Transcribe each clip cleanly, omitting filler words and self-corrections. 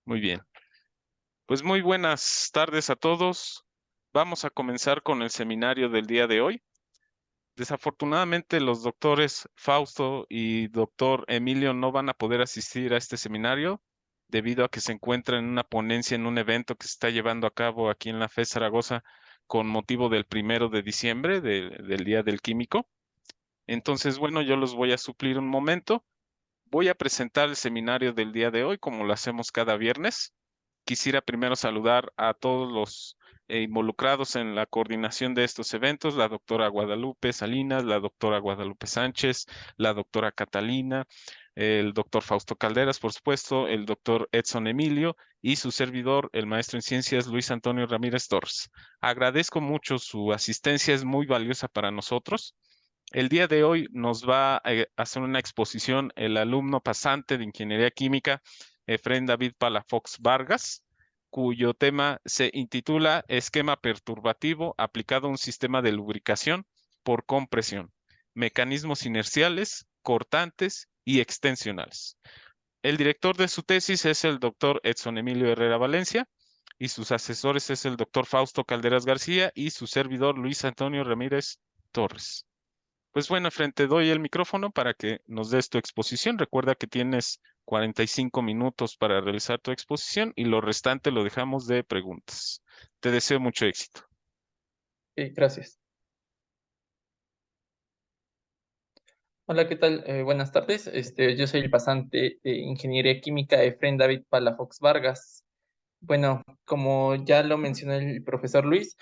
Muy bien. Pues muy buenas tardes a todos. Vamos a comenzar con el seminario del día de hoy. Desafortunadamente, los doctores Fausto y doctor Emilio no van a poder asistir a este seminario debido a que se encuentran en una ponencia en un evento que se está llevando a cabo aquí en la FES Zaragoza con motivo del 1 de diciembre, del Día del Químico. Entonces, bueno, yo los voy a suplir un momento. Voy a presentar el seminario del día de hoy, como lo hacemos cada viernes. Quisiera primero saludar a todos los involucrados en la coordinación de estos eventos, la doctora Guadalupe Salinas, la doctora Guadalupe Sánchez, la doctora Catalina, el doctor Fausto Calderas, por supuesto, el doctor Edson Emilio y su servidor, el maestro en ciencias Luis Antonio Ramírez Torres. Agradezco mucho su asistencia, es muy valiosa para nosotros. El día de hoy nos va a hacer una exposición el alumno pasante de Ingeniería Química, Efrén David Palafox Vargas, cuyo tema se intitula Esquema perturbativo aplicado a un sistema de lubricación por compresión, mecanismos inerciales, cortantes y extensionales. El director de su tesis es el doctor Edson Emilio Herrera Valencia y sus asesores es el doctor Fausto Calderas García y su servidor Luis Antonio Ramírez Torres. Pues bueno, frente doy el micrófono para que nos des tu exposición. Recuerda que tienes 45 minutos para realizar tu exposición y lo restante lo dejamos de preguntas. Te deseo mucho éxito. Sí, gracias. Hola, ¿qué tal? Buenas tardes. Yo soy el pasante de Ingeniería Química Efrén David Palafox Vargas. Bueno, como ya lo mencionó el profesor Luis,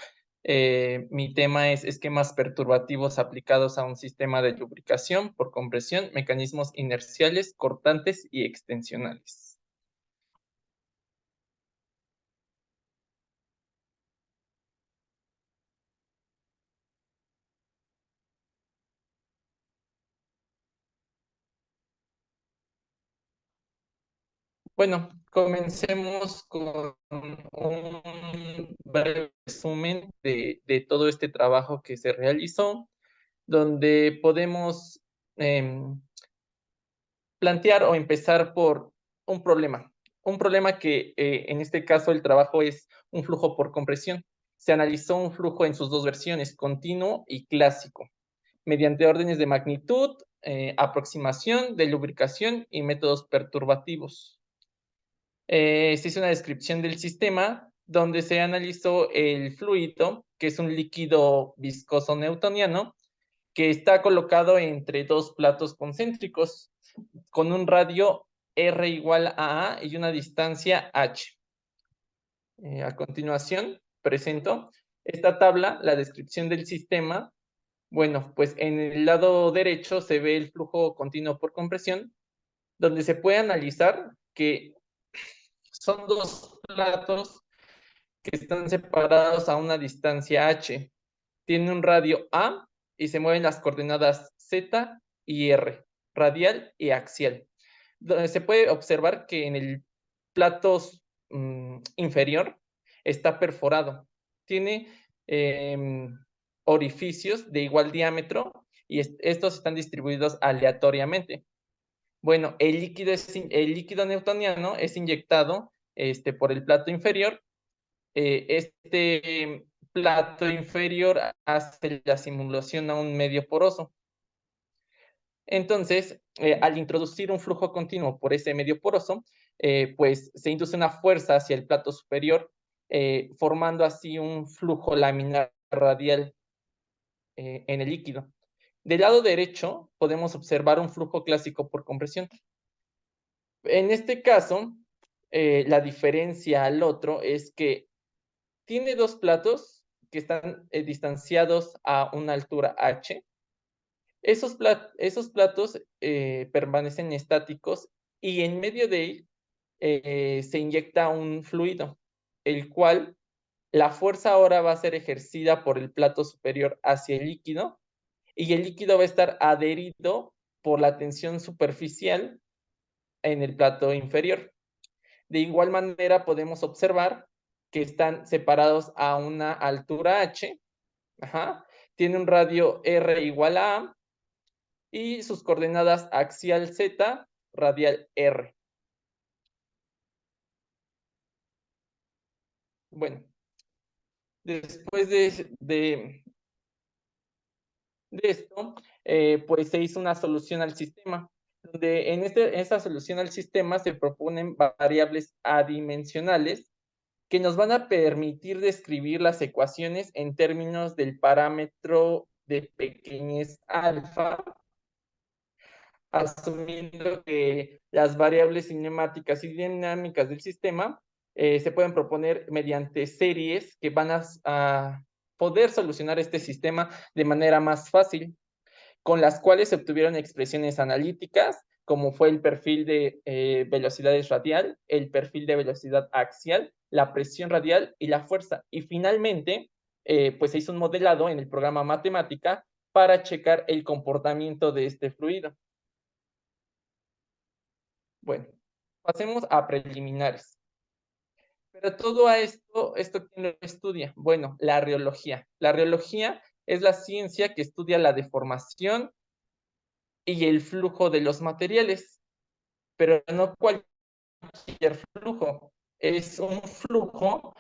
mi tema es esquemas perturbativos aplicados a un sistema de lubricación por compresión, mecanismos inerciales, cortantes y extensionales. Bueno, comencemos con un breve resumen de todo este trabajo que se realizó, donde podemos plantear o empezar por un problema que en este caso el trabajo es un flujo por compresión. Se analizó un flujo en sus dos versiones, continuo y clásico, mediante órdenes de magnitud, aproximación de lubricación y métodos perturbativos. Se hizo una descripción del sistema donde se analizó el fluido, que es un líquido viscoso newtoniano, que está colocado entre dos platos concéntricos con un radio R igual a A y una distancia H. A continuación, presento esta tabla, la descripción del sistema. Bueno, pues en el lado derecho se ve el flujo continuo por compresión, donde se puede analizar que son dos platos que están separados a una distancia H. Tiene un radio A y se mueven las coordenadas Z y R, radial y axial. Donde se puede observar que en el plato inferior está perforado. Tiene orificios de igual diámetro y estos están distribuidos aleatoriamente. Bueno, el líquido newtoniano es inyectado por el plato inferior. Este plato inferior hace la simulación a un medio poroso. Entonces, al introducir un flujo continuo por ese medio poroso, pues se induce una fuerza hacia el plato superior, formando así un flujo laminar radial en el líquido. Del lado derecho podemos observar un flujo clásico por compresión. En este caso, la diferencia al otro es que tiene dos platos que están distanciados a una altura h. Esos platos permanecen estáticos y en medio de él se inyecta un fluido, el cual la fuerza ahora va a ser ejercida por el plato superior hacia el líquido y el líquido va a estar adherido por la tensión superficial en el plato inferior. De igual manera podemos observar que están separados a una altura h, tiene un radio r igual a y sus coordenadas axial z radial R. Bueno, después de esto, pues se hizo una solución al sistema, donde en esta solución al sistema se proponen variables adimensionales que nos van a permitir describir las ecuaciones en términos del parámetro de pequeñez alfa, asumiendo que las variables cinemáticas y dinámicas del sistema se pueden proponer mediante series que van a poder solucionar este sistema de manera más fácil, con las cuales se obtuvieron expresiones analíticas, como fue el perfil de velocidades radial, el perfil de velocidad axial, la presión radial y la fuerza. Y finalmente, pues se hizo un modelado en el programa Matemática para checar el comportamiento de este fluido. Bueno, pasemos a preliminares. Pero todo esto ¿quién lo estudia? Bueno, la riología. La riología es la ciencia que estudia la deformación y el flujo de los materiales, pero no cualquier flujo. Es un flujo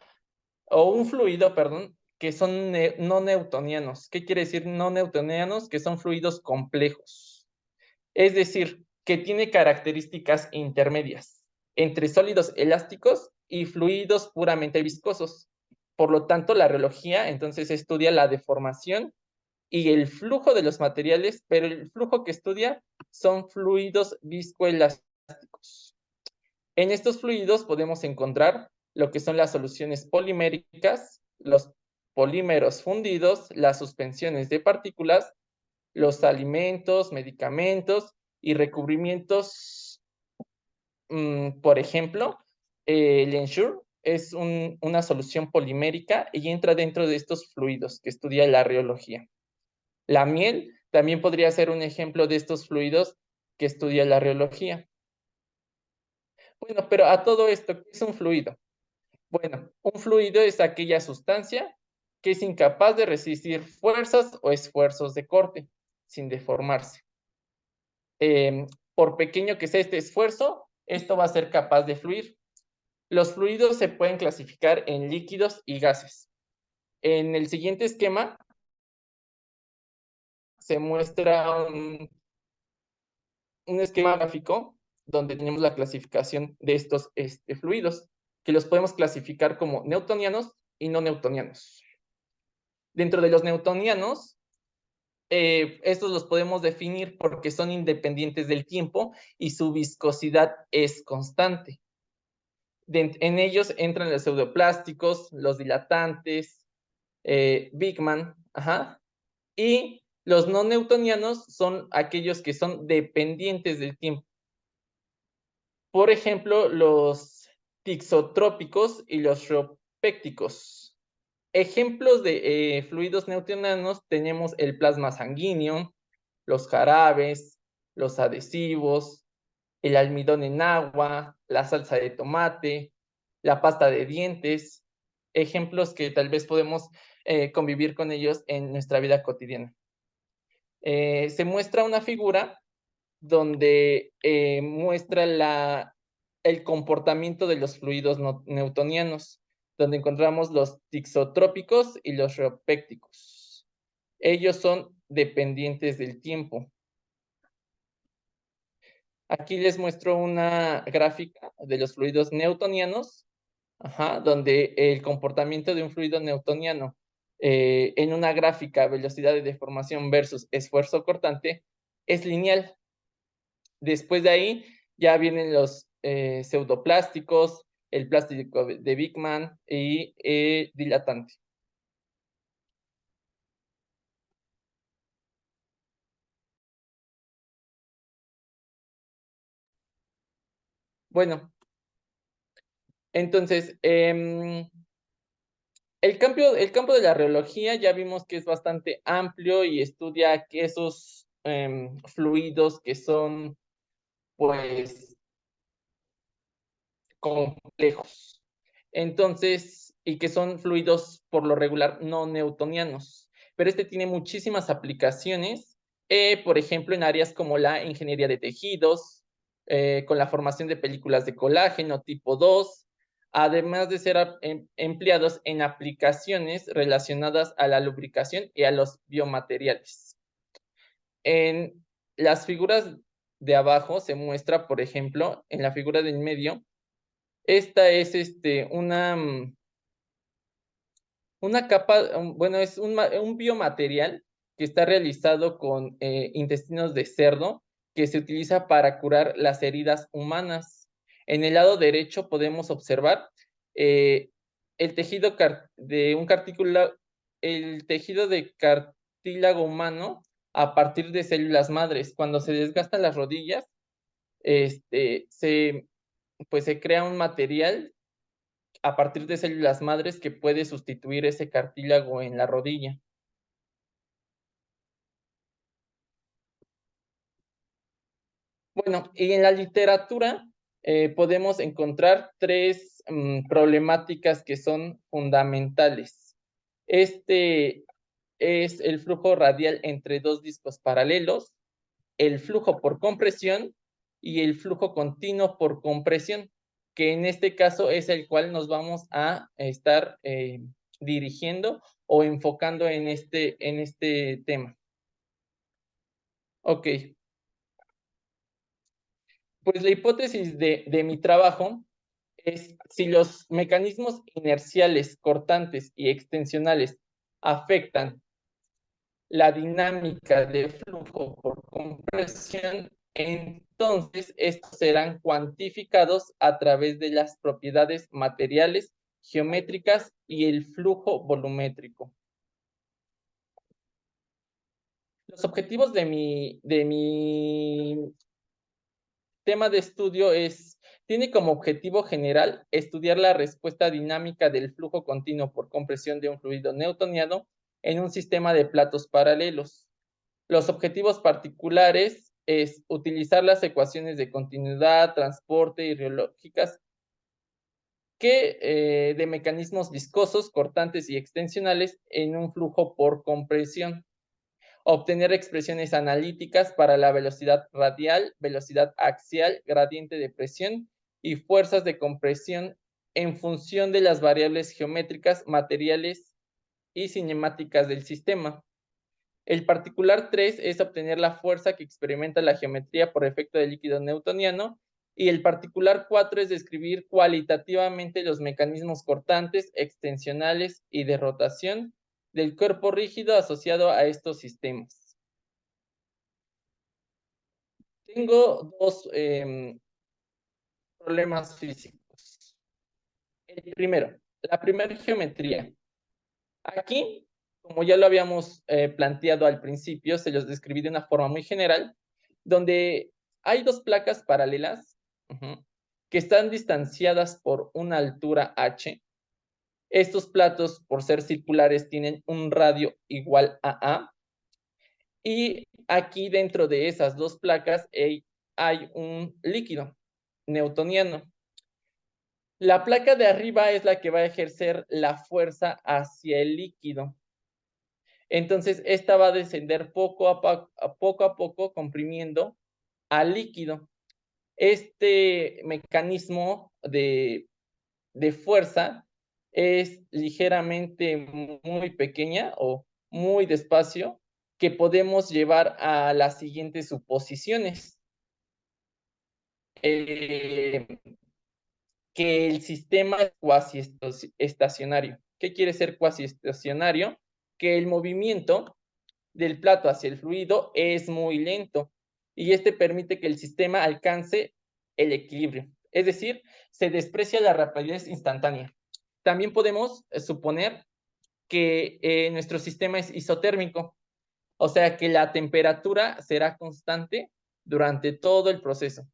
o un fluido, perdón, que son no newtonianos. ¿Qué quiere decir no newtonianos? Que son fluidos complejos. Es decir, que tiene características intermedias entre sólidos elásticos y fluidos puramente viscosos. Por lo tanto, la riología entonces estudia la deformación y el flujo de los materiales, pero el flujo que estudia son fluidos viscoelásticos. En estos fluidos podemos encontrar lo que son las soluciones poliméricas, los polímeros fundidos, las suspensiones de partículas, los alimentos, medicamentos y recubrimientos. Por ejemplo, el Ensure es una solución polimérica y entra dentro de estos fluidos que estudia la riología. La miel también podría ser un ejemplo de estos fluidos que estudia la riología. Bueno, pero a todo esto, ¿qué es un fluido? Bueno, un fluido es aquella sustancia que es incapaz de resistir fuerzas o esfuerzos de corte sin deformarse. Por pequeño que sea este esfuerzo, esto va a ser capaz de fluir. Los fluidos se pueden clasificar en líquidos y gases. En el siguiente esquema se muestra un esquema gráfico donde tenemos la clasificación de estos fluidos, que los podemos clasificar como newtonianos y no newtonianos. Dentro de los newtonianos, estos los podemos definir porque son independientes del tiempo y su viscosidad es constante. En ellos entran los pseudoplásticos, los dilatantes, Bigman, y los no newtonianos son aquellos que son dependientes del tiempo. Por ejemplo, los tixotrópicos y los rheopécticos. Ejemplos de fluidos newtonianos tenemos el plasma sanguíneo, los jarabes, los adhesivos, el almidón en agua, la salsa de tomate, la pasta de dientes, ejemplos que tal vez podemos convivir con ellos en nuestra vida cotidiana. Se muestra una figura donde muestra el comportamiento de los fluidos newtonianos, donde encontramos los tixotrópicos y los rheopécticos. Ellos son dependientes del tiempo. Aquí les muestro una gráfica de los fluidos newtonianos, donde el comportamiento de un fluido newtoniano en una gráfica velocidad de deformación versus esfuerzo cortante es lineal. Después de ahí ya vienen los pseudoplásticos, el plástico de Bigman y dilatante. Bueno, entonces, el campo de la reología ya vimos que es bastante amplio y estudia que esos fluidos que son, pues, complejos. Entonces, y que son fluidos por lo regular no newtonianos. Pero este tiene muchísimas aplicaciones, por ejemplo, en áreas como la ingeniería de tejidos, con la formación de películas de colágeno tipo 2, además de ser empleados en aplicaciones relacionadas a la lubricación y a los biomateriales. En las figuras de abajo se muestra, por ejemplo, en la figura del medio, esta es una capa, bueno, es un biomaterial que está realizado con intestinos de cerdo que se utiliza para curar las heridas humanas. En el lado derecho podemos observar el tejido el tejido de cartílago humano a partir de células madres. Cuando se desgastan las rodillas, pues se crea un material a partir de células madres que puede sustituir ese cartílago en la rodilla. Bueno, y en la literatura podemos encontrar tres problemáticas que son fundamentales. Este es el flujo radial entre dos discos paralelos, el flujo por compresión y el flujo continuo por compresión, que en este caso es el cual nos vamos a estar dirigiendo o enfocando en este tema. Ok, pues la hipótesis de mi trabajo es si los mecanismos inerciales, cortantes y extensionales afectan la dinámica de flujo por compresión, entonces estos serán cuantificados a través de las propiedades materiales, geométricas y el flujo volumétrico. Los objetivos de mi tema de estudio tiene como objetivo general estudiar la respuesta dinámica del flujo continuo por compresión de un fluido newtoniano en un sistema de platos paralelos. Los objetivos particulares es utilizar las ecuaciones de continuidad, transporte y rheológicas de mecanismos viscosos, cortantes y extensionales en un flujo por compresión. Obtener expresiones analíticas para la velocidad radial, velocidad axial, gradiente de presión y fuerzas de compresión en función de las variables geométricas, materiales y cinemáticas del sistema. El particular 3 es obtener la fuerza que experimenta la geometría por efecto del líquido newtoniano, y el particular 4 es describir cualitativamente los mecanismos cortantes, extensionales y de rotación del cuerpo rígido asociado a estos sistemas. Tengo dos problemas físicos. El primero, la primera geometría. Aquí, como ya lo habíamos planteado al principio, se los describí de una forma muy general, donde hay dos placas paralelas que están distanciadas por una altura h. Estos platos, por ser circulares, tienen un radio igual a A. Y aquí dentro de esas dos placas hay un líquido newtoniano. La placa de arriba es la que va a ejercer la fuerza hacia el líquido. Entonces, esta va a descender poco a poco, comprimiendo al líquido. Este mecanismo de fuerza es ligeramente muy pequeña o muy despacio, que podemos llevar a las siguientes suposiciones. Que el sistema es cuasi estacionario. ¿Qué quiere ser cuasi estacionario? Que el movimiento del plato hacia el fluido es muy lento y este permite que el sistema alcance el equilibrio, es decir, se desprecia la rapidez instantánea. También podemos suponer que nuestro sistema es isotérmico, o sea que la temperatura será constante durante todo el proceso.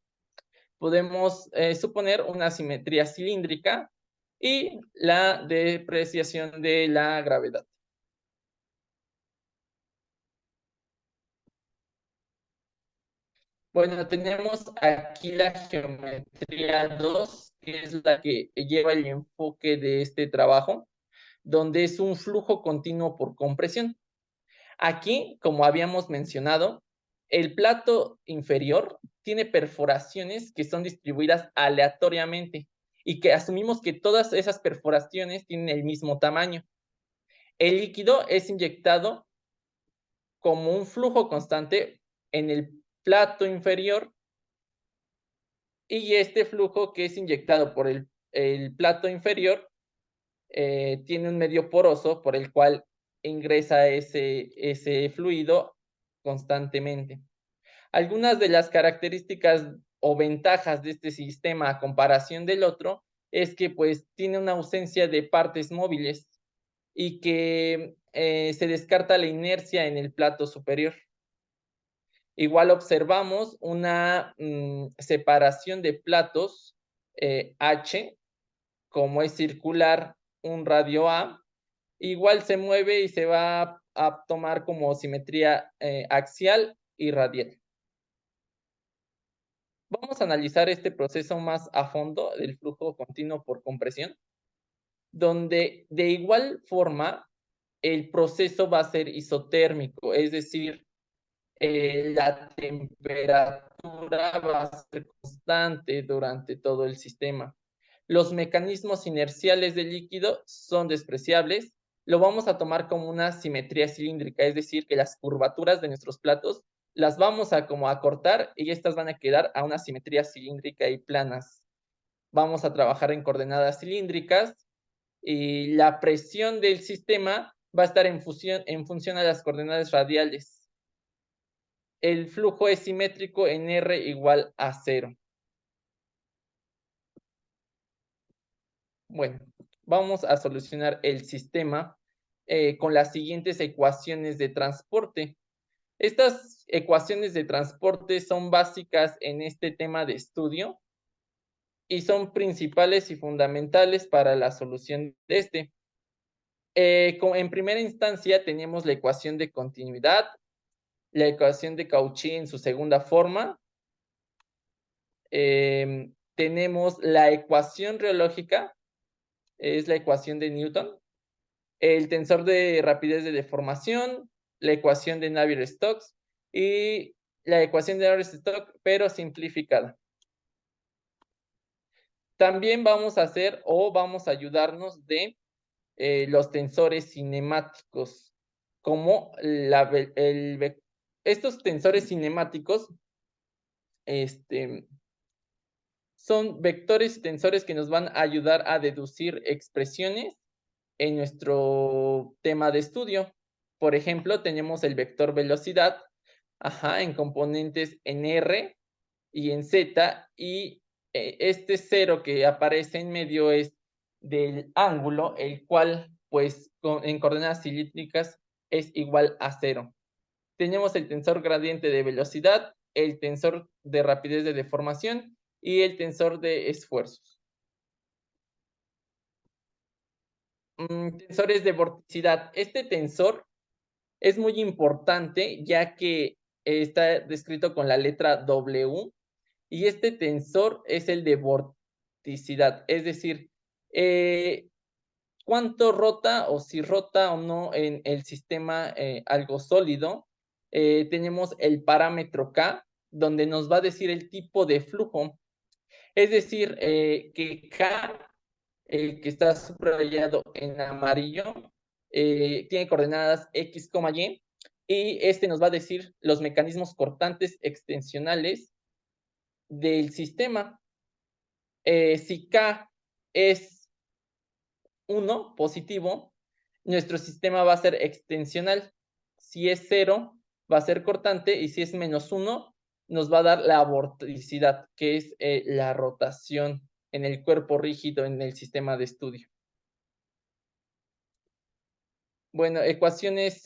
Podemos suponer una simetría cilíndrica y la depreciación de la gravedad. Bueno, tenemos aquí la geometría 2, que es la que lleva el enfoque de este trabajo, donde es un flujo continuo por compresión. Aquí, como habíamos mencionado, el plato inferior tiene perforaciones que son distribuidas aleatoriamente y que asumimos que todas esas perforaciones tienen el mismo tamaño. El líquido es inyectado como un flujo constante en el plato inferior y este flujo que es inyectado por el plato inferior tiene un medio poroso por el cual ingresa ese fluido constantemente. Algunas de las características o ventajas de este sistema a comparación del otro es que pues tiene una ausencia de partes móviles y que se descarta la inercia en el plato superior. Igual observamos una separación de platos H, como es circular un radio A, igual se mueve y se va a tomar como simetría axial y radial. Vamos a analizar este proceso más a fondo del flujo continuo por compresión, donde de igual forma el proceso va a ser isotérmico, es decir, la temperatura va a ser constante durante todo el sistema. Los mecanismos inerciales del líquido son despreciables. Lo vamos a tomar como una simetría cilíndrica, es decir, que las curvaturas de nuestros platos las vamos a como acortar y estas van a quedar a una simetría cilíndrica y planas. Vamos a trabajar en coordenadas cilíndricas y la presión del sistema va a estar en función a las coordenadas radiales. El flujo es simétrico en R igual a 0. Bueno, vamos a solucionar el sistema con las siguientes ecuaciones de transporte. Estas ecuaciones de transporte son básicas en este tema de estudio y son principales y fundamentales para la solución de este. En primera instancia tenemos la ecuación de continuidad, la ecuación de Cauchy en su segunda forma, tenemos la ecuación reológica, es la ecuación de Newton, el tensor de rapidez de deformación, la ecuación de Navier-Stokes y la ecuación de Navier-Stokes, pero simplificada. También vamos a hacer o vamos a ayudarnos de los tensores cinemáticos, como estos tensores cinemáticos son vectores y tensores que nos van a ayudar a deducir expresiones en nuestro tema de estudio. Por ejemplo, tenemos el vector velocidad, en componentes en R y en Z, y este cero que aparece en medio es del ángulo, el cual, pues, en coordenadas cilíndricas es igual a 0. Tenemos el tensor gradiente de velocidad, el tensor de rapidez de deformación y el tensor de esfuerzos. Tensores de vorticidad. Este tensor es muy importante ya que está descrito con la letra W y este tensor es el de vorticidad, es decir, cuánto rota o si rota o no en el sistema algo sólido. Tenemos el parámetro K, donde nos va a decir el tipo de flujo. Es decir, que K, que está subrayado en amarillo, tiene coordenadas X, Y, y este nos va a decir los mecanismos cortantes extensionales del sistema. Si K es 1, positivo, nuestro sistema va a ser extensional. Si es 0, va a ser cortante, y si es -1, nos va a dar la vorticidad, que es la rotación en el cuerpo rígido en el sistema de estudio. Bueno, ecuaciones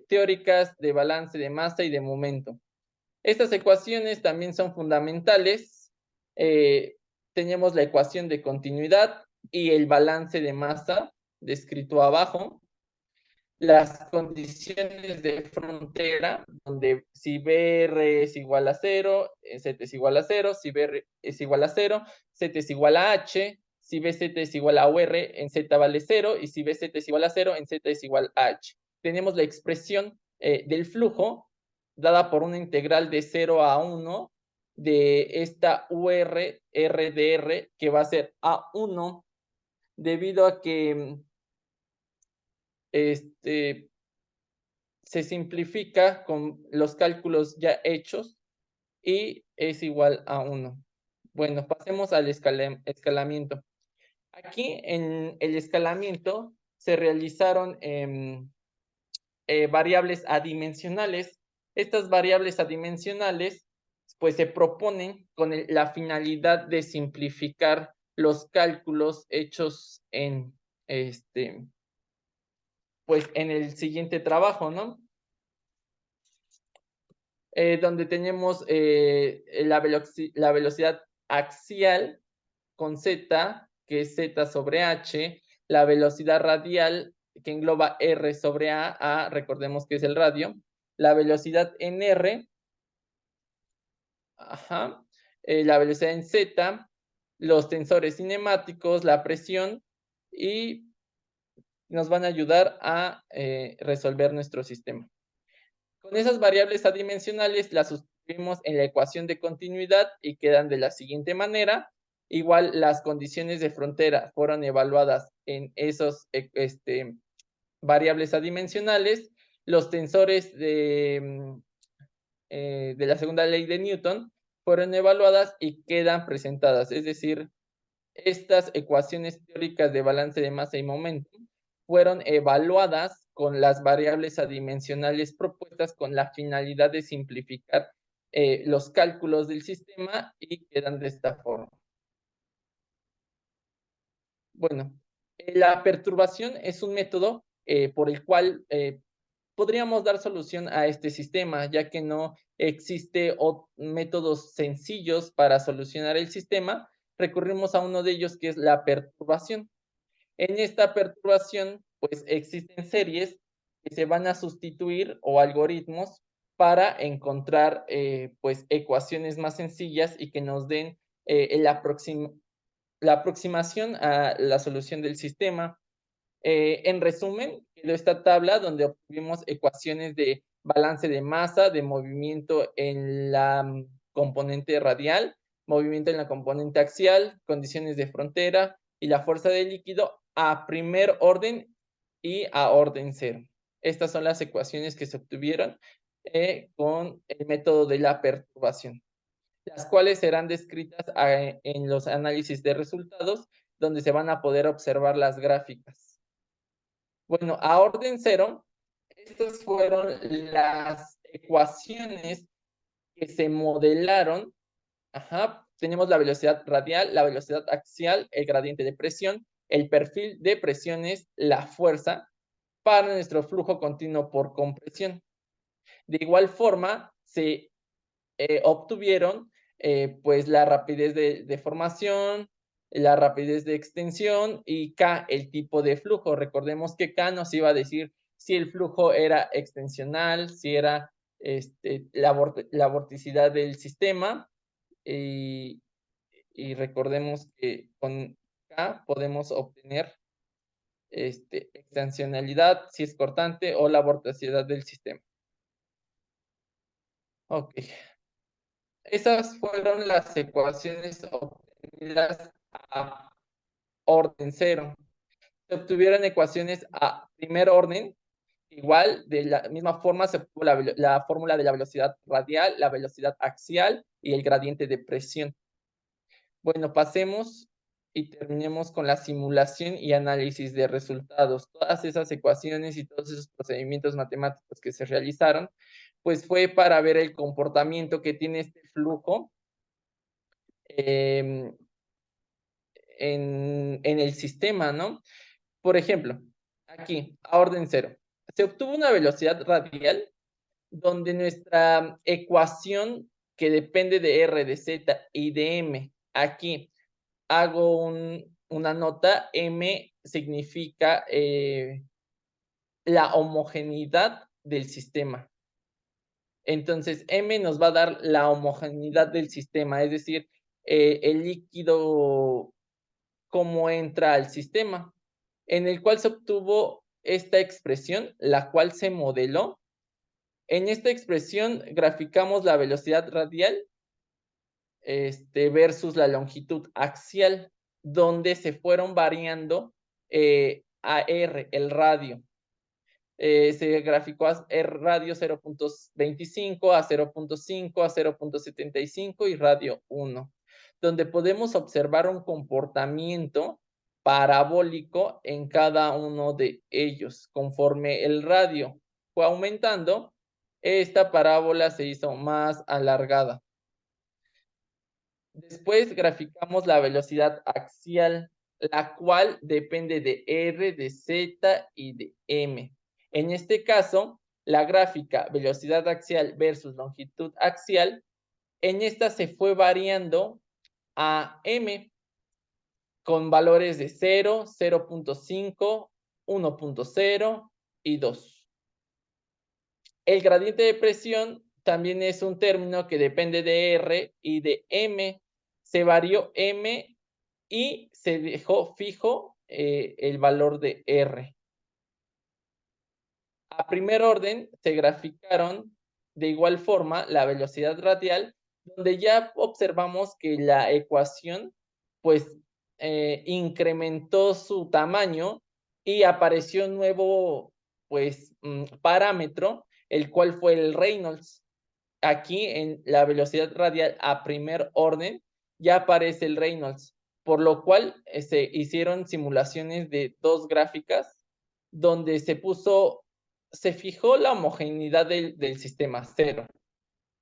teóricas de balance de masa y de momento. Estas ecuaciones también son fundamentales. Tenemos la ecuación de continuidad y el balance de masa descrito abajo. Las condiciones de frontera, donde si BR es igual a 0, Z es igual a 0, si BR es igual a 0, Z es igual a H, si BZ es igual a OR, en Z vale 0, y si BZ es igual a 0, en Z es igual a H. Tenemos la expresión del flujo, dada por una integral de 0 a 1 de esta URDR, que va a ser A1, debido a que se simplifica con los cálculos ya hechos y es igual a 1. Bueno, pasemos al escalamiento. Aquí en el escalamiento se realizaron variables adimensionales. Estas variables adimensionales pues se proponen con la finalidad de simplificar los cálculos hechos en pues en el siguiente trabajo, ¿no? Donde tenemos la velocidad axial con z, que es z sobre h, la velocidad radial, que engloba r sobre a, recordemos que es el radio, la velocidad en r, la velocidad en z, los tensores cinemáticos, la presión, y nos van a ayudar a resolver nuestro sistema. Con esas variables adimensionales las sustituimos en la ecuación de continuidad y quedan de la siguiente manera. Igual las condiciones de frontera fueron evaluadas en esos variables adimensionales. Los tensores de la segunda ley de Newton fueron evaluadas y quedan presentadas. Es decir, estas ecuaciones teóricas de balance de masa y momento fueron evaluadas con las variables adimensionales propuestas con la finalidad de simplificar los cálculos del sistema y quedan de esta forma. Bueno, la perturbación es un método por el cual podríamos dar solución a este sistema, ya que no existe métodos sencillos para solucionar el sistema. Recurrimos a uno de ellos, que es la perturbación. En esta perturbación, pues existen series que se van a sustituir o algoritmos para encontrar pues ecuaciones más sencillas y que nos den la aproximación a la solución del sistema. En resumen, quedó esta tabla donde obtuvimos ecuaciones de balance de masa, de movimiento en la componente radial, movimiento en la componente axial, condiciones de frontera y la fuerza del líquido a primer orden y a orden cero. Estas son las ecuaciones que se obtuvieron con el método de la perturbación, las cuales serán descritas en los análisis de resultados, donde se van a poder observar las gráficas. Bueno, a orden cero, estas fueron las ecuaciones que se modelaron. Tenemos la velocidad radial, la velocidad axial, el gradiente de presión, el perfil de presiones, la fuerza para nuestro flujo continuo por compresión. De igual forma, se obtuvieron pues la rapidez de formación, la rapidez de extensión y K, el tipo de flujo. Recordemos que K nos iba a decir si el flujo era extensional, si era la vorticidad del sistema, y recordemos que con K podemos obtener extensionalidad, si es cortante, o la vorticidad del sistema. Ok. Esas fueron las ecuaciones obtenidas a orden cero. Se obtuvieron ecuaciones a primer orden. Igual, de la misma forma, se obtuvo la fórmula de la velocidad radial, la velocidad axial y el gradiente de presión. Bueno, pasemos y terminemos con la simulación y análisis de resultados. Todas esas ecuaciones y todos esos procedimientos matemáticos que se realizaron, pues fue para ver el comportamiento que tiene este flujo en el sistema, ¿no? Por ejemplo, aquí, a orden cero, se obtuvo una velocidad radial donde nuestra ecuación, que depende de R, de Z y de M, aquí hago una nota, M significa la homogeneidad del sistema. Entonces, M nos va a dar la homogeneidad del sistema, es decir, el líquido cómo entra al sistema, en el cual se obtuvo esta expresión, la cual se modeló. En esta expresión graficamos la velocidad radial versus la longitud axial, donde se fueron variando a R, el radio. Se graficó a radio 0.25, a 0.5, a 0.75 y radio 1, donde podemos observar un comportamiento parabólico en cada uno de ellos. Conforme el radio fue aumentando, esta parábola se hizo más alargada. Después graficamos la velocidad axial, la cual depende de R, de Z y de M. En este caso, la gráfica velocidad axial versus longitud axial, en esta se fue variando a M con valores de 0, 0.5, 1.0 y 2. El gradiente de presión también es un término que depende de R y de M. Se varió M y se dejó fijo el valor de R. A primer orden se graficaron de igual forma la velocidad radial, donde ya observamos que la ecuación pues incrementó su tamaño y apareció un nuevo pues parámetro, el cual fue el Reynolds. Aquí en la velocidad radial a primer orden ya aparece el Reynolds, por lo cual se hicieron simulaciones de dos gráficas donde se fijó la homogeneidad del sistema cero.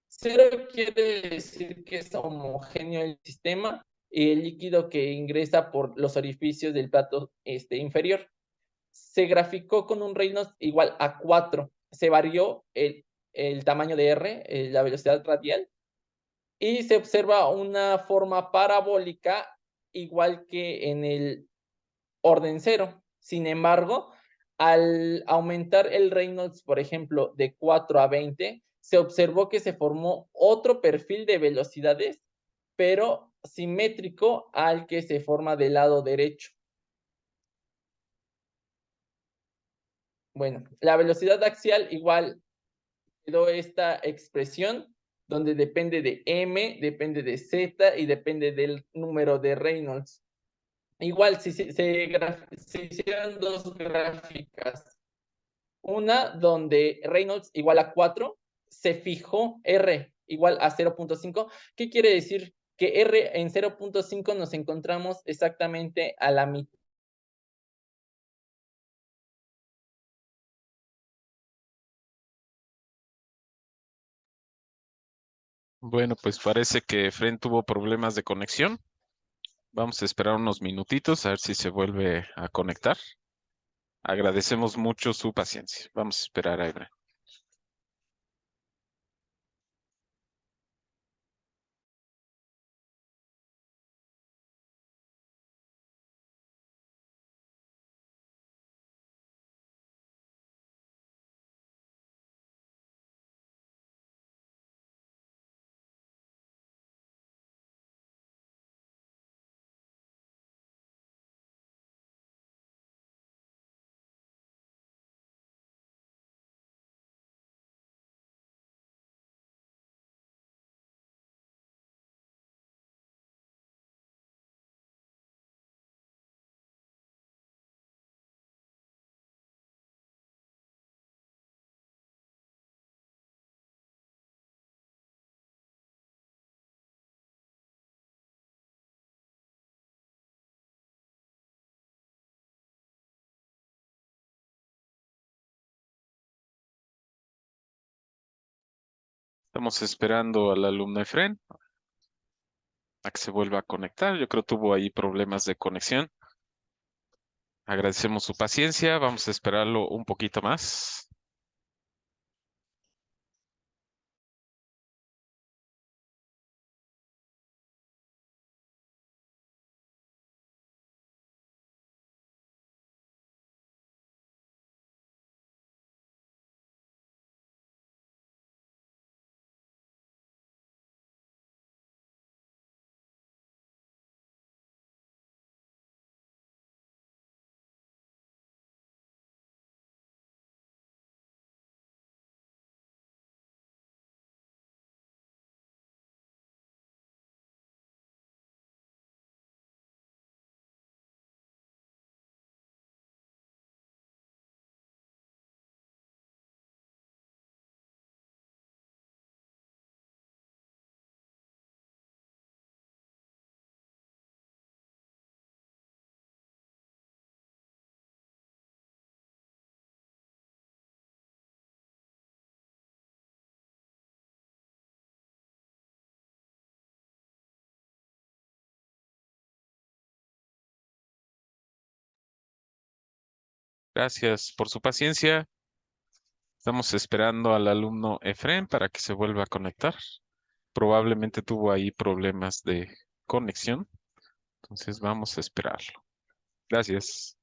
Cero quiere decir que es homogéneo el sistema y el líquido que ingresa por los orificios del plato inferior. Se graficó con un Reynolds igual a 4. Se varió el tamaño de R, la velocidad radial, y se observa una forma parabólica igual que en el orden cero. Sin embargo, al aumentar el Reynolds, por ejemplo, de 4 a 20, se observó que se formó otro perfil de velocidades, pero simétrico al que se forma del lado derecho. Bueno, la velocidad axial igual quedó esta expresión donde depende de M, depende de Z y depende del número de Reynolds. Igual, se hicieron dos gráficas. Una donde Reynolds igual a 4, se fijó R igual a 0.5. ¿Qué quiere decir? Que R en 0.5 nos encontramos exactamente a la mitad. Bueno, pues parece que Fren tuvo problemas de conexión. Vamos a esperar unos minutitos a ver si se vuelve a conectar. Agradecemos mucho su paciencia. Vamos a esperar a Efren. Estamos esperando al alumno Efren a que se vuelva a conectar. Yo creo que tuvo ahí problemas de conexión. Agradecemos su paciencia. Vamos a esperarlo un poquito más. Gracias por su paciencia. Estamos esperando al alumno Efren para que se vuelva a conectar. Probablemente tuvo ahí problemas de conexión, entonces vamos a esperarlo. Gracias.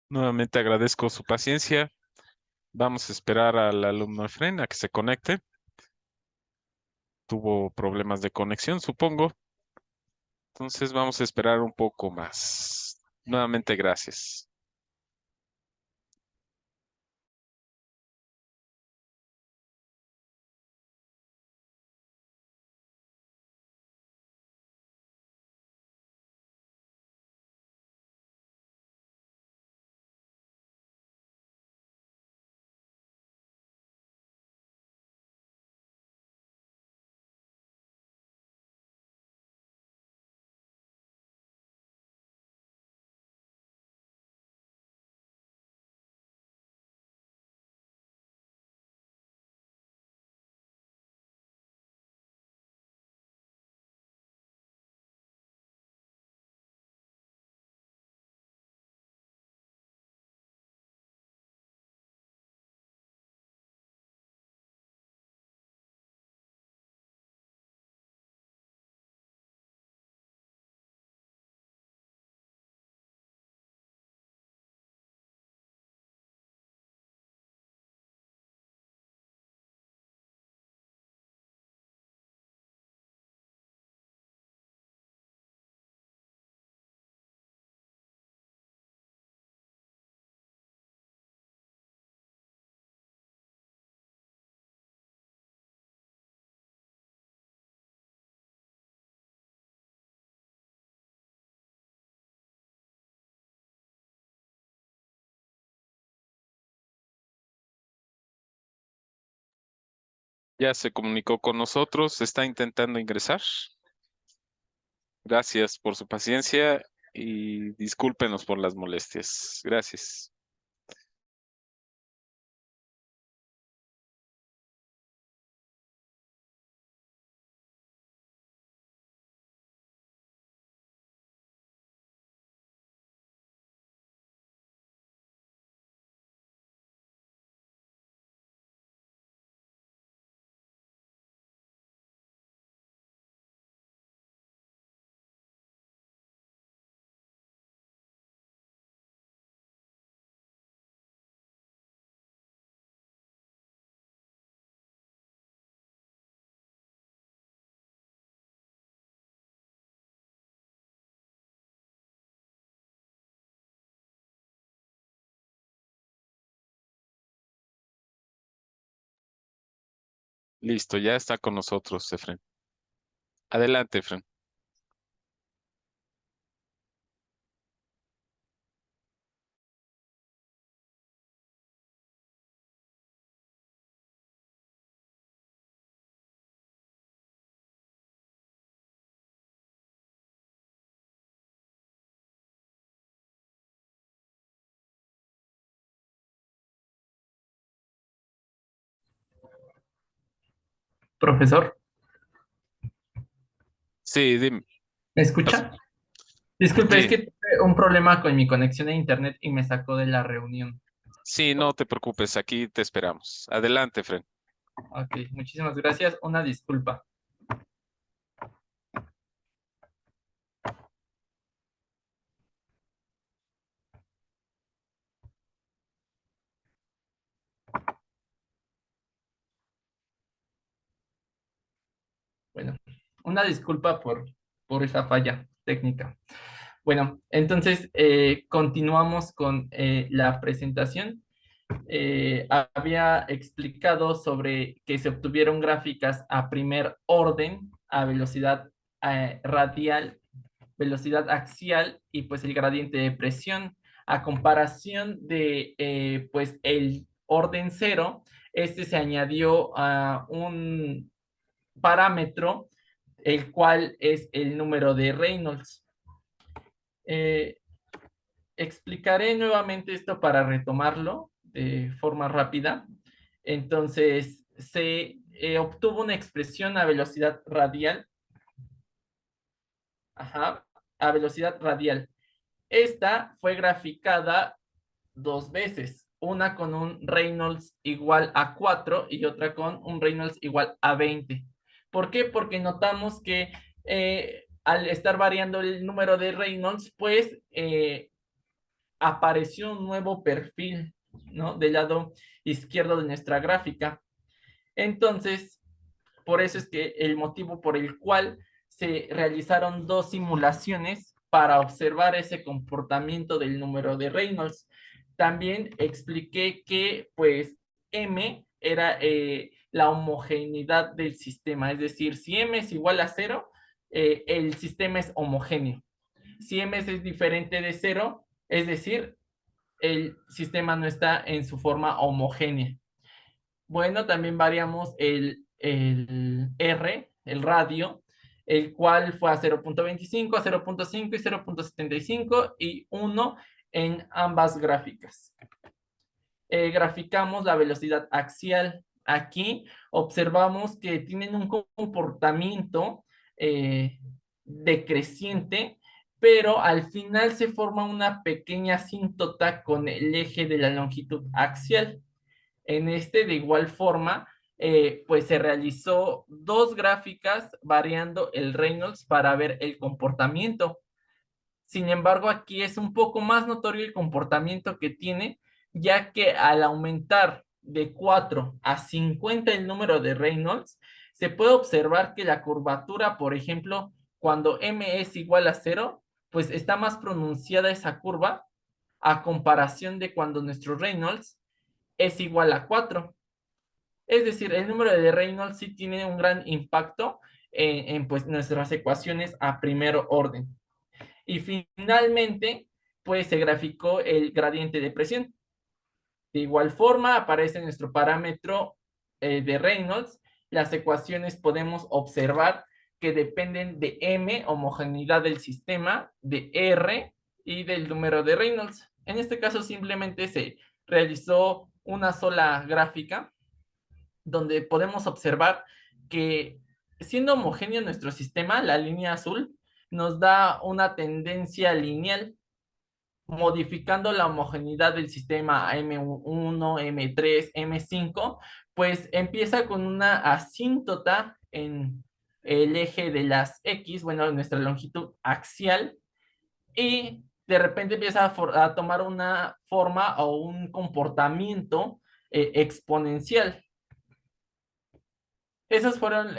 Nuevamente agradezco su paciencia. Vamos a esperar al alumno Efren a que se conecte. Tuvo problemas de conexión, supongo. Entonces vamos a esperar un poco más. Nuevamente gracias. Ya se comunicó con nosotros, está intentando ingresar. Gracias por su paciencia y discúlpenos por las molestias. Gracias. Listo, ya está con nosotros, Efren. Adelante, Efren. Profesor, Sí, dime. ¿me As- escucha? Disculpe, es Sí, que tuve un problema con mi conexión a internet y me sacó de la reunión. sí, no te preocupes, aquí te esperamos. Adelante, Fren. Ok, muchísimas gracias. Una disculpa. Bueno, una disculpa por esa falla técnica. Bueno, entonces continuamos con la presentación. Había explicado sobre que se obtuvieron gráficas a primer orden, a velocidad radial, velocidad axial y pues el gradiente de presión. A comparación de pues el orden cero, este se añadió a un parámetro, el cual es el número de Reynolds. Eh, Explicaré nuevamente esto para retomarlo de forma rápida. Entonces, se obtuvo una expresión a velocidad radial, ajá, a velocidad radial. Esta fue graficada dos veces, una con un Reynolds igual a 4 y otra con un Reynolds igual a 20. ¿Por qué? Porque notamos que al estar variando el número de Reynolds, pues apareció un nuevo perfil, ¿no? Del lado izquierdo de nuestra gráfica. Entonces, por eso es que el motivo por el cual se realizaron dos simulaciones para observar ese comportamiento del número de Reynolds. También expliqué que, pues, M era la homogeneidad del sistema, es decir, si M es igual a cero, el sistema es homogéneo. Si M es diferente de cero, es decir, el sistema no está en su forma homogénea. Bueno, también variamos el R, el radio, el cual fue a 0.25, a 0.5 y 0.75 y 1 en ambas gráficas. Graficamos la velocidad axial. Aquí observamos que tienen un comportamiento decreciente, pero al final se forma una pequeña asíntota con el eje de la longitud axial. En este, de igual forma, pues se realizó dos gráficas variando el Reynolds para ver el comportamiento. Sin embargo, aquí es un poco más notorio el comportamiento que tiene, ya que al aumentar de 4 a 50 el número de Reynolds, se puede observar que la curvatura, por ejemplo, cuando m es igual a cero, pues está más pronunciada esa curva a comparación de cuando nuestro Reynolds es igual a 4. Es decir, el número de Reynolds sí tiene un gran impacto pues, nuestras ecuaciones a primer orden. Y finalmente, pues se graficó el gradiente de presión. De igual forma, aparece nuestro parámetro de Reynolds. Las ecuaciones podemos observar que dependen de M, homogeneidad del sistema, de R y del número de Reynolds. En este caso simplemente se realizó una sola gráfica donde podemos observar que siendo homogéneo nuestro sistema, la línea azul nos da una tendencia lineal, modificando la homogeneidad del sistema a M1, M3, M5, pues empieza con una asíntota en el eje de las X, bueno, nuestra longitud axial, y de repente empieza a tomar una forma o un comportamiento exponencial. Esas fueron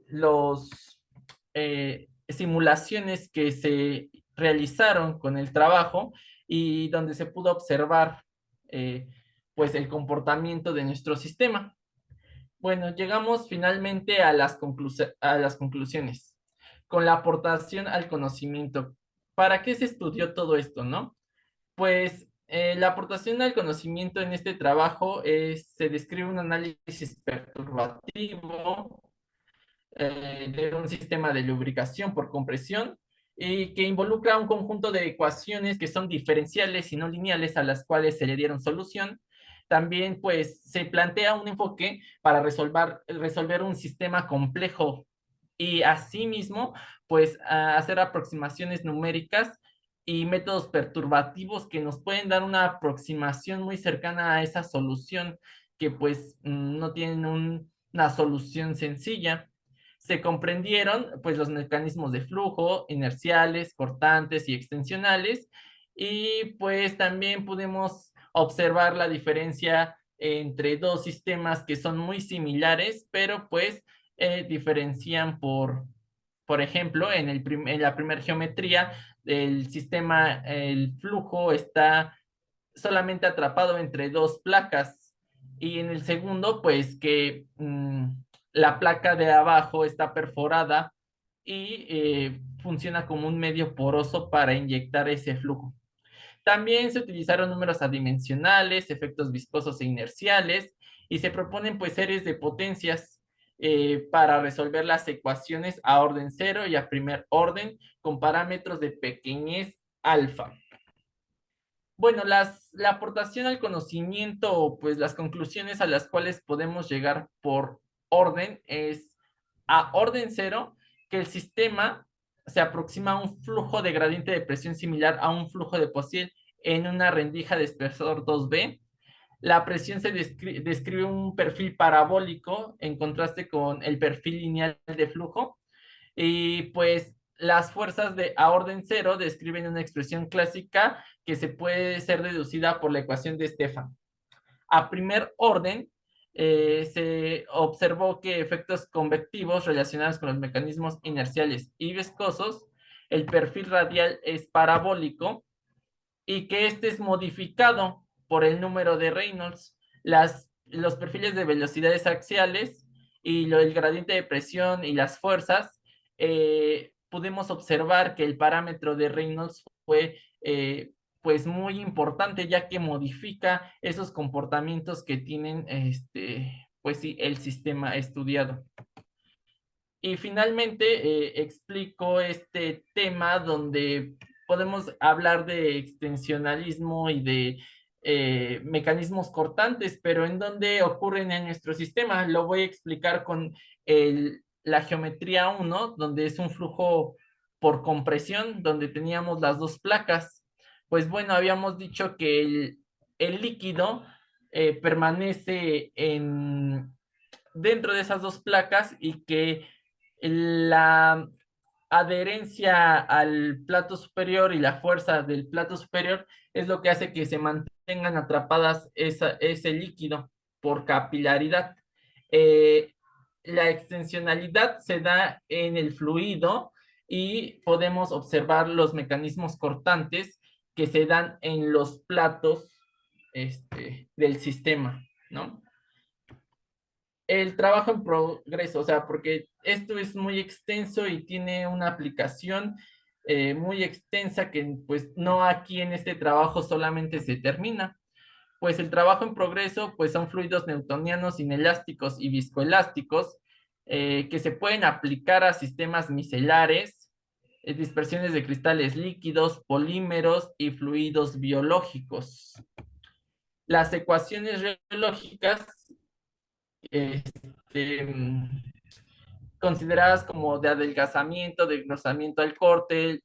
los simulaciones que se realizaron con el trabajo y donde se pudo observar eh, pues el comportamiento de nuestro sistema. Bueno, llegamos finalmente a a las conclusiones con la aportación al conocimiento. ¿Para qué se estudió todo esto, no? Pues la aportación al conocimiento en este trabajo se describe un análisis perturbativo de un sistema de lubricación por compresión y que involucra un conjunto de ecuaciones que son diferenciales y no lineales a las cuales se le dieron solución También pues se plantea un enfoque para resolver un sistema complejo y asimismo pues hacer aproximaciones numéricas y métodos perturbativos que nos pueden dar una aproximación muy cercana a esa solución que pues no tienen una solución sencilla. Se comprendieron pues los mecanismos de flujo, inerciales, cortantes y extensionales, y pues también pudimos observar la diferencia entre dos sistemas que son muy similares, pero pues diferencian por ejemplo, en la primera geometría del sistema, el flujo está solamente atrapado entre dos placas, y en el segundo, pues que la placa de abajo está perforada y funciona como un medio poroso para inyectar ese flujo. También se utilizaron números adimensionales, efectos viscosos e inerciales, y se proponen pues series de potencias para resolver las ecuaciones a orden cero y a primer orden con parámetros de pequeñez alfa. Bueno, la aportación al conocimiento, pues las conclusiones a las cuales podemos llegar por orden es a orden cero, que el sistema se aproxima a un flujo de gradiente de presión similar a un flujo de Poiseuille en una rendija de espesor 2B. La presión se describe un perfil parabólico en contraste con el perfil lineal de flujo, y pues las fuerzas de a orden cero describen una expresión clásica que se puede ser deducida por la ecuación de Stefan. A primer orden, se observó que efectos convectivos relacionados con los mecanismos inerciales y viscosos, el perfil radial es parabólico y que este es modificado por el número de Reynolds. Los perfiles de velocidades axiales y el gradiente de presión y las fuerzas, pudimos observar que el parámetro de Reynolds fue pues muy importante, ya que modifica esos comportamientos que tienen pues sí, el sistema estudiado. Y finalmente explico este tema donde podemos hablar de extensionalismo y de mecanismos cortantes, pero en donde ocurren en nuestro sistema. Lo voy a explicar con la geometría 1, donde es un flujo por compresión, donde teníamos las dos placas. Pues bueno, habíamos dicho que el líquido permanece dentro de esas dos placas y que la adherencia al plato superior y la fuerza del plato superior es lo que hace que se mantengan atrapadas ese líquido por capilaridad. Eh, la extensionalidad se da en el fluido y podemos observar los mecanismos cortantes que se dan en los platos del sistema, ¿no? El trabajo en progreso, o sea, porque esto es muy extenso y tiene una aplicación muy extensa que pues no aquí en este trabajo solamente se termina. Pues el trabajo en progreso pues son fluidos newtonianos inelásticos y viscoelásticos que se pueden aplicar a sistemas micelares, dispersiones de cristales líquidos, polímeros y fluidos biológicos. Las ecuaciones reológicas este, consideradas como de adelgazamiento, de engrosamiento al corte,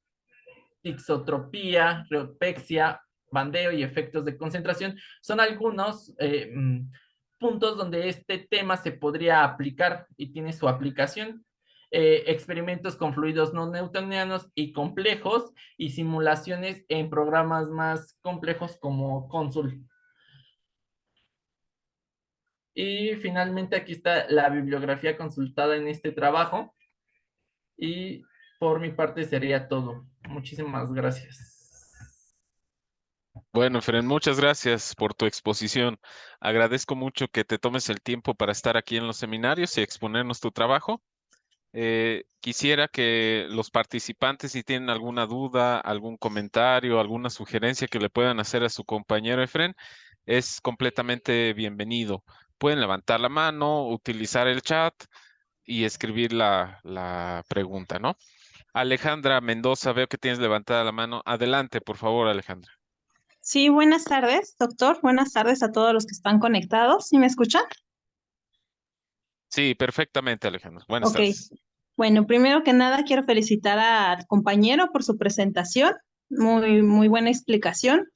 tixotropía, reopexia, bandeo y efectos de concentración, son algunos puntos donde este tema se podría aplicar y tiene su aplicación. Experimentos con fluidos no newtonianos y complejos y simulaciones en programas más complejos como Consul. Y finalmente aquí está la bibliografía consultada en este trabajo. Y por mi parte sería todo. Muchísimas gracias. Bueno, Fren, muchas gracias por tu exposición. Agradezco mucho que te tomes el tiempo para estar aquí en los seminarios y exponernos tu trabajo. Quisiera que los participantes, si tienen alguna duda, algún comentario, alguna sugerencia que le puedan hacer a su compañero Efren, es completamente bienvenido. Pueden levantar la mano, utilizar el chat y escribir la pregunta, ¿no? Alejandra Mendoza, veo que tienes levantada la mano. Adelante, por favor, Alejandra. Sí, buenas tardes, doctor. Buenas tardes a todos los que están conectados. ¿Sí me escuchan? Sí, perfectamente, Alejandro. Buenas Ok. tardes. Bueno, primero que nada quiero felicitar al compañero por su presentación. Muy buena explicación.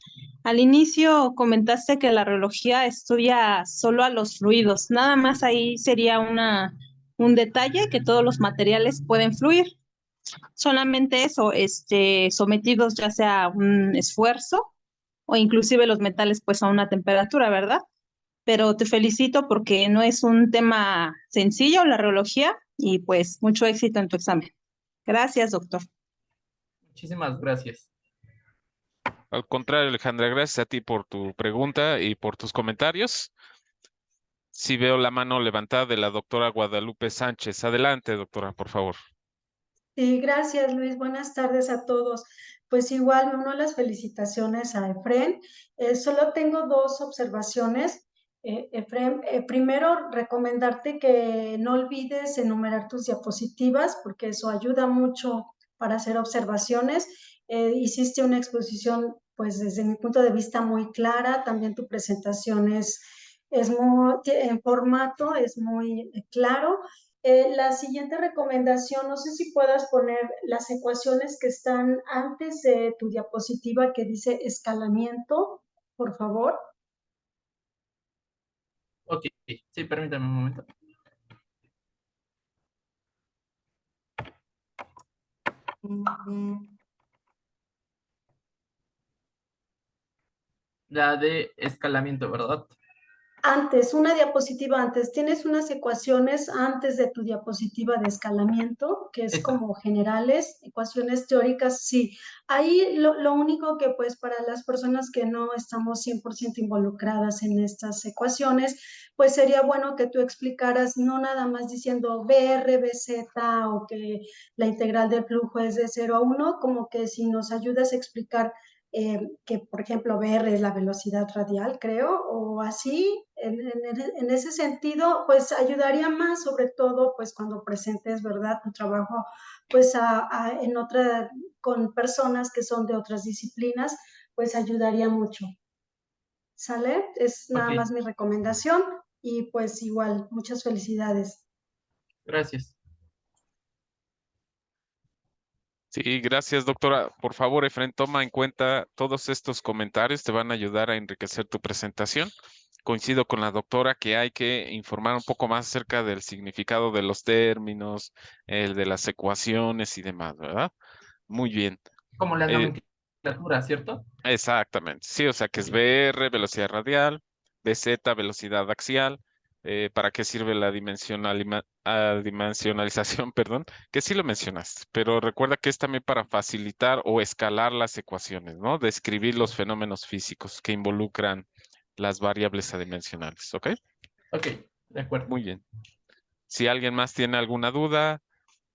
Al inicio comentaste que la radiología estudia solo a los fluidos. Nada más ahí sería un detalle que todos los materiales pueden fluir. Solamente eso, sometidos ya sea a un esfuerzo o inclusive los metales pues a una temperatura, ¿verdad? Pero te felicito porque no es un tema sencillo la reología y pues mucho éxito en tu examen. Gracias, doctor. Muchísimas gracias. Al contrario, Alejandra, gracias a ti por tu pregunta y por tus comentarios. Sí veo la mano levantada de la doctora Guadalupe Sánchez. Adelante, doctora, por favor. Sí, gracias Luis. Buenas tardes a todos. Pues igual me uno a las felicitaciones a Efren. Solo tengo dos observaciones. Efren, primero recomendarte que no olvides enumerar tus diapositivas porque eso ayuda mucho para hacer observaciones. Hiciste una exposición, pues desde mi punto de vista, muy clara. También tu presentación es muy, en formato, es muy claro. La siguiente recomendación, no sé si puedas poner las ecuaciones que están antes de tu diapositiva que dice escalamiento, por favor. Ok, sí, permítame un momento. La de escalamiento, ¿verdad? Antes, una diapositiva antes, tienes unas ecuaciones antes de tu diapositiva de escalamiento, que es Esta. como generales, ecuaciones teóricas, sí. Ahí lo único que pues para las personas que no estamos 100% involucradas en estas ecuaciones, pues sería bueno que tú explicaras no nada más diciendo BR, BZ o que la integral del flujo es de 0 a 1, como que si nos ayudas a explicar que por ejemplo VR es la velocidad radial, creo, o así, en ese sentido, pues ayudaría más, sobre todo, pues cuando presentes, ¿verdad?, tu trabajo, pues en otra, con personas que son de otras disciplinas, pues ayudaría mucho. ¿Sale? Es Ok, nada más mi recomendación y pues igual, muchas felicidades. gracias. Sí, gracias, doctora. Por favor, Efren, toma en cuenta todos estos comentarios, te van a ayudar a enriquecer tu presentación. Coincido con la doctora que hay que informar un poco más acerca del significado de los términos, el de las ecuaciones y demás, ¿verdad? Muy bien. Como la Eh, nomenclatura, ¿cierto? Exactamente, sí, o sea que es Ok. VR, velocidad radial, BZ, velocidad axial, ¿para qué sirve la dimensionalización, perdón? Que sí lo mencionaste, pero recuerda que es también para facilitar o escalar las ecuaciones, ¿no? Describir los fenómenos físicos que involucran las variables adimensionales, ¿ok? Ok, de acuerdo. Muy bien. Si alguien más tiene alguna duda,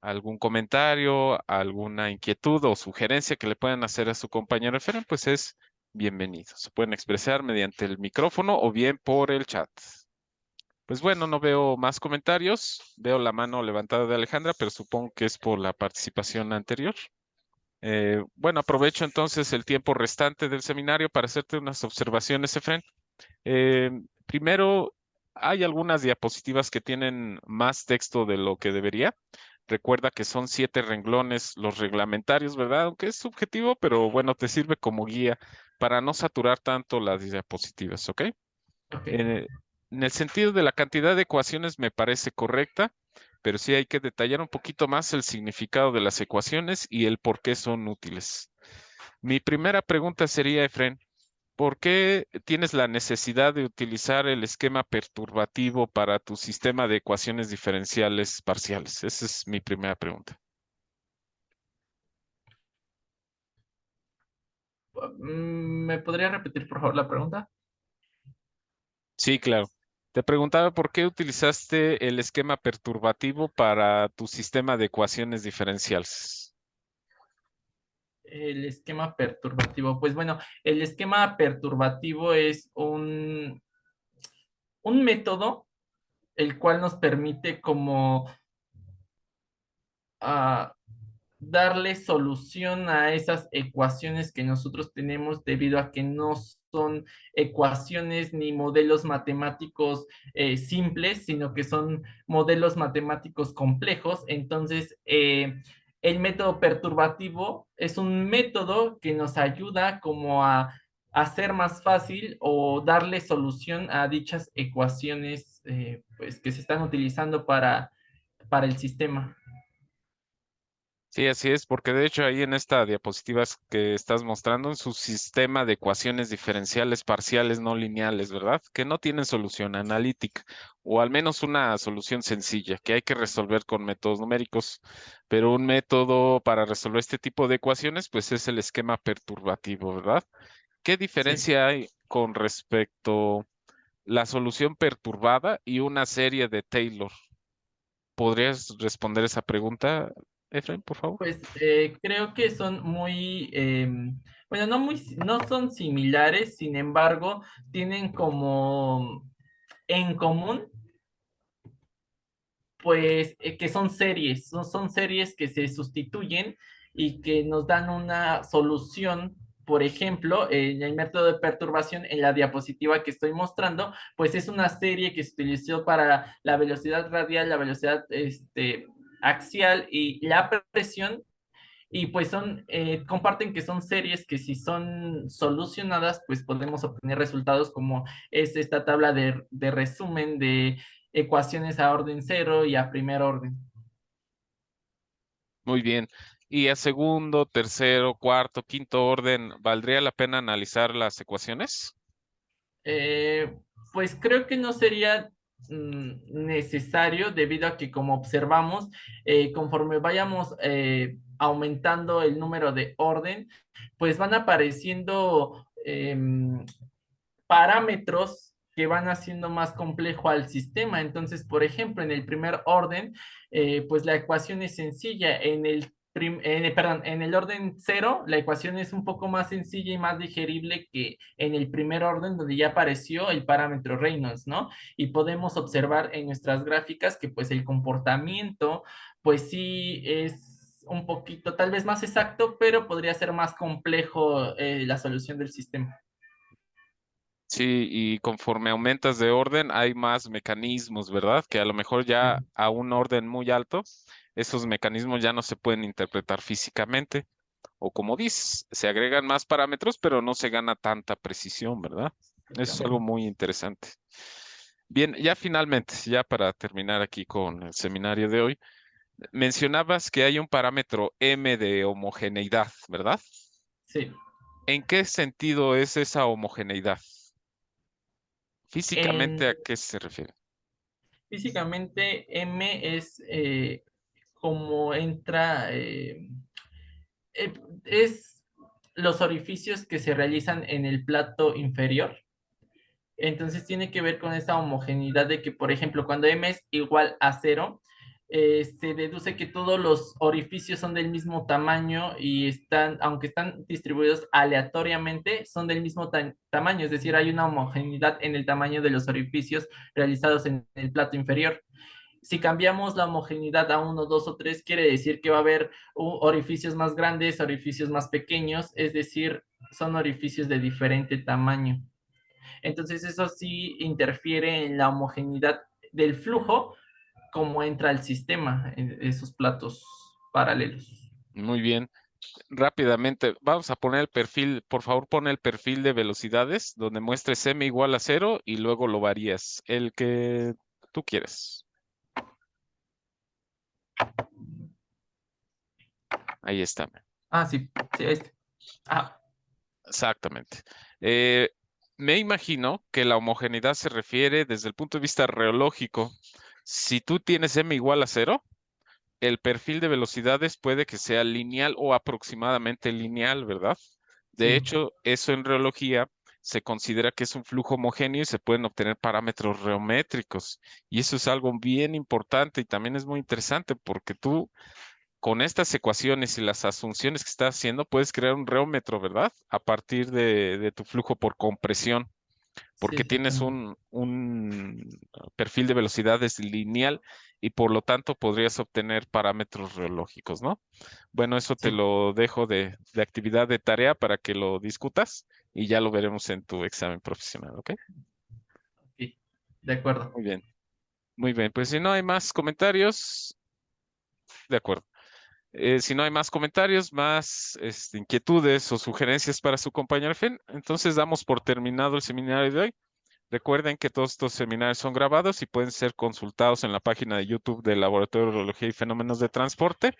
algún comentario, alguna inquietud o sugerencia que le puedan hacer a su compañero Efren, pues es bienvenido. Se pueden expresar mediante el micrófono o bien por el chat. Pues bueno, no veo más comentarios. Veo la mano levantada de Alejandra, pero supongo que es por la participación anterior. Bueno, aprovecho entonces el tiempo restante del seminario para hacerte unas observaciones, Efren. Eh, Primero, hay algunas diapositivas que tienen más texto de lo que debería. Recuerda que son 7 renglones los reglamentarios, ¿verdad? Aunque es subjetivo, pero bueno, te sirve como guía para no saturar tanto las diapositivas, ¿ok? Ok, Eh, en el sentido de la cantidad de ecuaciones me parece correcta, pero sí hay que detallar un poquito más el significado de las ecuaciones y el por qué son útiles. Mi primera pregunta sería, Efren, ¿por qué tienes la necesidad de utilizar el esquema perturbativo para tu sistema de ecuaciones diferenciales parciales? Esa es mi primera pregunta. ¿me podría repetir por favor la pregunta? Sí, claro. Te preguntaba por qué utilizaste el esquema perturbativo para tu sistema de ecuaciones diferenciales. El esquema perturbativo. Pues bueno, el esquema perturbativo es un método el cual nos permite como ah, darle solución a esas ecuaciones que nosotros tenemos debido a que no son ecuaciones ni modelos matemáticos simples, sino que son modelos matemáticos complejos. Entonces, el método perturbativo es un método que nos ayuda como a hacer más fácil o darle solución a dichas ecuaciones pues, que se están utilizando para el sistema. Sí, así es, porque de hecho ahí en esta diapositiva que estás mostrando en su sistema de ecuaciones diferenciales parciales no lineales, ¿verdad? Que no tienen solución analítica, o al menos una solución sencilla, que hay que resolver con métodos numéricos. Pero un método para resolver este tipo de ecuaciones, pues es el esquema perturbativo, ¿verdad? ¿Qué Sí. diferencia hay con respecto la solución perturbada y una serie de Taylor? ¿Podrías responder esa pregunta, Efraín, por favor? Pues creo que son muy, bueno, no son similares, sin embargo, tienen como en común, pues que son series, son series que se sustituyen y que nos dan una solución. Por ejemplo, en el método de perturbación, en la diapositiva que estoy mostrando, pues es una serie que se utilizó para la velocidad radial, la velocidad axial y la presión, y pues comparten que son series que si son solucionadas, pues podemos obtener resultados como es esta tabla de resumen de ecuaciones a orden cero y a primer orden. Muy bien. ¿Y a segundo, tercero, cuarto, quinto orden, valdría la pena analizar las ecuaciones? Eh, pues creo que no sería necesario debido a que como observamos, conforme vayamos aumentando el número de orden, pues van apareciendo parámetros que van haciendo más complejo al sistema. Entonces, por ejemplo, en el primer orden, pues la ecuación es sencilla. En el orden cero, la ecuación es un poco más sencilla y más digerible que en el primer orden, donde ya apareció el parámetro Reynolds, ¿no? Y podemos observar en nuestras gráficas que pues el comportamiento, pues sí es un poquito, tal vez más exacto, pero podría ser más complejo la solución del sistema. Sí, y conforme aumentas de orden, hay más mecanismos, ¿verdad? Que a lo mejor ya a un orden muy alto, esos mecanismos ya no se pueden interpretar físicamente. O como dices, se agregan más parámetros, pero no se gana tanta precisión, ¿verdad? Eso es algo muy interesante. Bien, ya finalmente, ya para terminar aquí con el seminario de hoy, mencionabas que hay un parámetro M de homogeneidad, ¿verdad? Sí. ¿En qué sentido es esa homogeneidad? En, Físicamente, ¿a qué se refiere? físicamente, M es como entra, eh, es los orificios que se realizan en el plato inferior. Entonces tiene que ver con esa homogeneidad de que, por ejemplo, cuando M es igual a cero, se deduce que todos los orificios son del mismo tamaño y aunque están distribuidos aleatoriamente, son del mismo tamaño, es decir, hay una homogeneidad en el tamaño de los orificios realizados en el plato inferior. Si cambiamos la homogeneidad a uno, dos o tres, quiere decir que va a haber orificios más grandes, orificios más pequeños, es decir, son orificios de diferente tamaño. Entonces eso sí interfiere en la homogeneidad del flujo, como entra el sistema en esos platos paralelos. Muy bien. Rápidamente, vamos a poner el perfil, por favor, pon el perfil de velocidades donde muestres m igual a cero y luego lo varías, el que tú quieres. Ahí está. Ah, sí, sí, este. Ah, Exactamente. Eh, Me imagino que la homogeneidad se refiere desde el punto de vista reológico. Si tú tienes m igual a cero, el perfil de velocidades puede que sea lineal o aproximadamente lineal, ¿verdad? De sí. hecho, eso en reología se considera que es un flujo homogéneo y se pueden obtener parámetros reométricos. Y eso es algo bien importante y también es muy interesante porque tú con estas ecuaciones y las asunciones que estás haciendo puedes crear un reómetro, ¿verdad? A partir de tu flujo por compresión. porque Sí, tienes exactamente. un perfil de velocidades lineal y por lo tanto podrías obtener parámetros reológicos, ¿no? Bueno, eso te Sí, lo dejo de actividad de tarea para que lo discutas y ya lo veremos en tu examen profesional, ¿ok? ok, de acuerdo. Muy bien, muy bien. Pues si no hay más comentarios, de acuerdo. Si no hay más comentarios, más inquietudes o sugerencias para su compañero Fen, entonces damos por terminado el seminario de hoy. Recuerden que todos estos seminarios son grabados y pueden ser consultados en la página de YouTube del Laboratorio de Urología y Fenómenos de Transporte.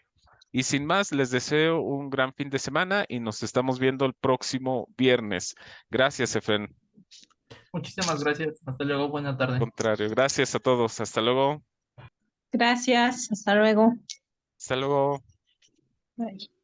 Y sin más, les deseo un gran fin de semana y nos estamos viendo el próximo viernes. Gracias, Efren. Muchísimas gracias. Hasta luego. Buena tarde. Contrario, gracias a todos. Hasta luego. Gracias, hasta luego. Hasta luego. Bye.